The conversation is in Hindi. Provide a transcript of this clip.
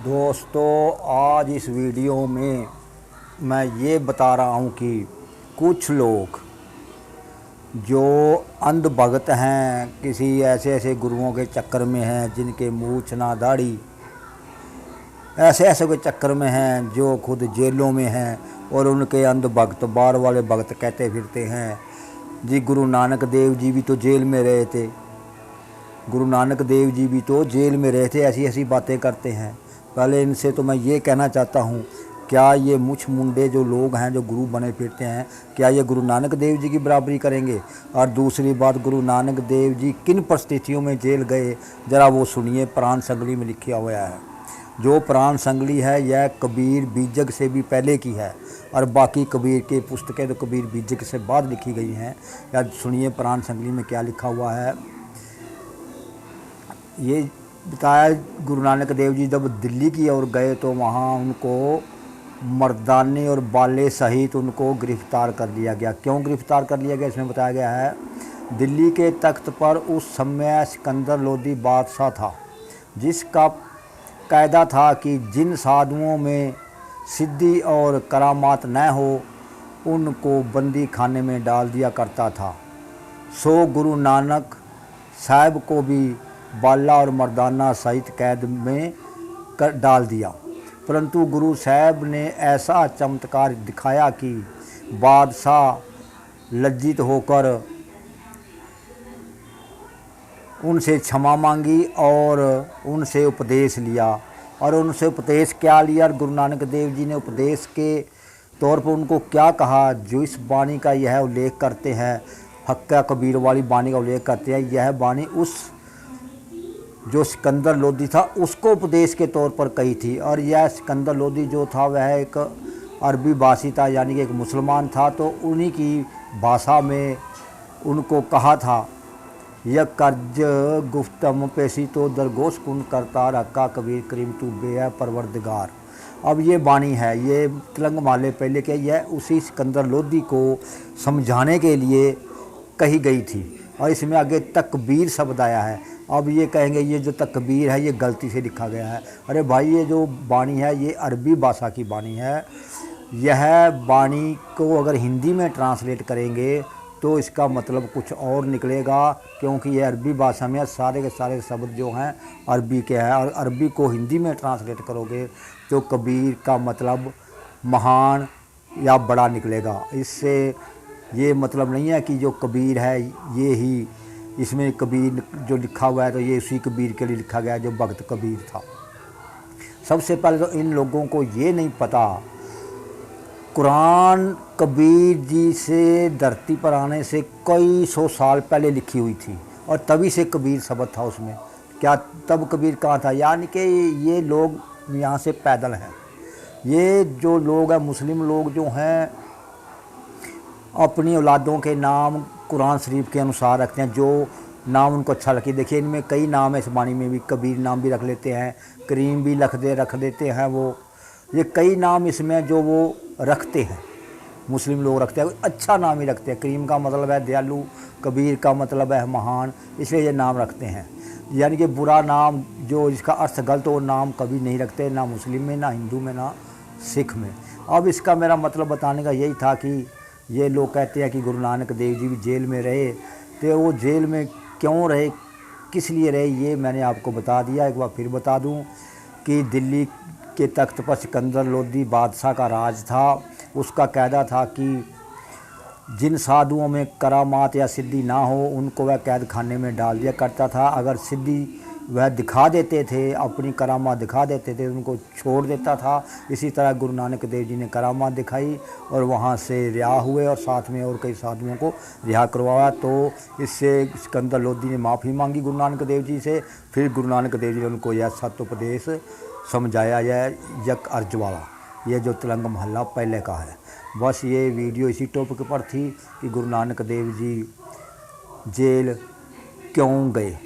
दोस्तों, आज इस वीडियो में मैं ये बता रहा हूँ कि कुछ लोग जो अंध भगत हैं, किसी ऐसे गुरुओं के चक्कर में हैं जिनके मूछ ना दाढ़ी, ऐसे के चक्कर में हैं जो खुद जेलों में हैं और उनके अंध भक्त बार वाले भक्त कहते फिरते हैं जी गुरु नानक देव जी भी तो जेल में रहे थे, गुरु नानक देव जी भी तो जेल में रहे थे, ऐसी बातें करते हैं। पहले इनसे तो मैं ये कहना चाहता हूँ, क्या ये मुछ मुंडे जो लोग हैं जो गुरु बने फिरते हैं, क्या ये गुरु नानक देव जी की बराबरी करेंगे? और दूसरी बात, गुरु नानक देव जी किन परिस्थितियों में जेल गए, ज़रा वो सुनिए। प्राण संगली में लिखा हुआ है। जो प्राण संगली है यह कबीर बीजक से भी पहले की है और बाकी कबीर के पुस्तकें तो कबीर बीजक से बाद लिखी गई हैं। या सुनिए प्राण संगली में क्या लिखा हुआ है। ये बताया गुरु नानक देव जी जब दिल्ली की ओर गए तो वहाँ उनको मर्दाने और बाले सहित उनको गिरफ्तार कर लिया गया। क्यों गिरफ्तार कर लिया गया, इसमें बताया गया है। दिल्ली के तख्त पर उस समय सिकंदर लोदी बादशाह था, जिसका कायदा था कि जिन साधुओं में सिद्धि और करामात न हो उनको बंदी खाने में डाल दिया करता था। सो गुरु नानक साहब को भी बाला और मर्दाना सहित कैद में कर डाल दिया, परंतु गुरु साहब ने ऐसा चमत्कार दिखाया कि बादशाह लज्जित होकर उनसे क्षमा मांगी और उनसे उपदेश लिया। और उनसे उपदेश क्या लिया? गुरु नानक देव जी ने उपदेश के तौर पर उनको क्या कहा, जो इस वाणी का यह उल्लेख करते हैं, हक्का कबीर वाली वाणी का उल्लेख करते हैं, यह वाणी उस जो सिकंदर लोदी था उसको उपदेश के तौर पर कही थी। और यह सिकंदर लोदी जो था वह एक अरबी भाषी था, यानी कि एक मुसलमान था। तो उन्हीं की भाषा में उनको कहा था, यह कर्ज गुफ्तम पेशी तो दरगोश कुन करता रक्का कबीर करीम तू बे परवरदिगार। अब ये वाणी है, ये तिलंग माले पहले के, यह उसी सिकंदर लोदी को समझाने के लिए कही गई थी। और इसमें आगे तकबीर शब्द आया है। अब ये कहेंगे ये जो तकबीर है ये गलती से लिखा गया है। अरे भाई, ये जो वाणी है ये अरबी भाषा की वाणी है। यह वाणी को अगर हिंदी में ट्रांसलेट करेंगे तो इसका मतलब कुछ और निकलेगा, क्योंकि ये अरबी भाषा में सारे के सारे शब्द जो हैं अरबी के हैं। और अरबी को हिंदी में ट्रांसलेट करोगे तो कबीर का मतलब महान या बड़ा निकलेगा। इससे ये मतलब नहीं है कि जो कबीर है ये ही, इसमें कबीर जो लिखा हुआ है तो ये उसी कबीर के लिए लिखा गया है जो भक्त कबीर था। सबसे पहले तो इन लोगों को ये नहीं पता, कुरान कबीर जी से धरती पर आने से कई सौ साल पहले लिखी हुई थी और तभी से कबीर शब्द था उसमें। क्या तब कबीर कहाँ था? यानी कि ये लोग यहाँ से पैदल हैं। ये जो लोग हैं, मुस्लिम लोग जो हैं, अपनी औलादों के नाम कुरान शरीफ के अनुसार रखते हैं, जो नाम उनको अच्छा लगे। देखिए इनमें कई नाम है, इस वाणी में भी कबीर नाम भी रख लेते हैं, करीम भी रख देते हैं। वो ये कई नाम इसमें जो वो रखते हैं, मुस्लिम लोग रखते हैं, अच्छा नाम ही रखते हैं। करीम का मतलब है दयालु, कबीर का मतलब है महान, इसलिए ये नाम रखते हैं। यानी कि बुरा नाम जो जिसका अर्थ गलत हो, नाम कभी नहीं रखते, ना मुस्लिम में, ना हिंदू में, ना सिख में। अब इसका मेरा मतलब बताने का यही था कि ये लोग कहते हैं कि गुरु नानक देव जी भी जेल में रहे, तो वो जेल में क्यों रहे, किस लिए रहे, ये मैंने आपको बता दिया। एक बार फिर बता दूं कि दिल्ली के तख्त पर सिकंदर लोदी बादशाह का राज था। उसका कायदा था कि जिन साधुओं में करामात या सिद्धि ना हो उनको वह कैद खाने में डाल दिया करता था। अगर सिद्धि वह दिखा देते थे, अपनी करामात दिखा देते थे, उनको छोड़ देता था। इसी तरह गुरु नानक देव जी ने करामात दिखाई और वहाँ से रिहा हुए और साथ में और कई साधुओं को रिहा करवाया। तो इससे सिकंदर लोदी ने माफ़ी मांगी गुरु नानक देव जी से। फिर गुरु नानक देव जी ने उनको यह सत्योपदेश समझाया, यह यक अर्ज वाला, ये जो तिलंग महल्ला पहले का है। बस ये वीडियो इसी टॉपिक पर थी कि गुरु नानक देव जी जेल क्यों गए।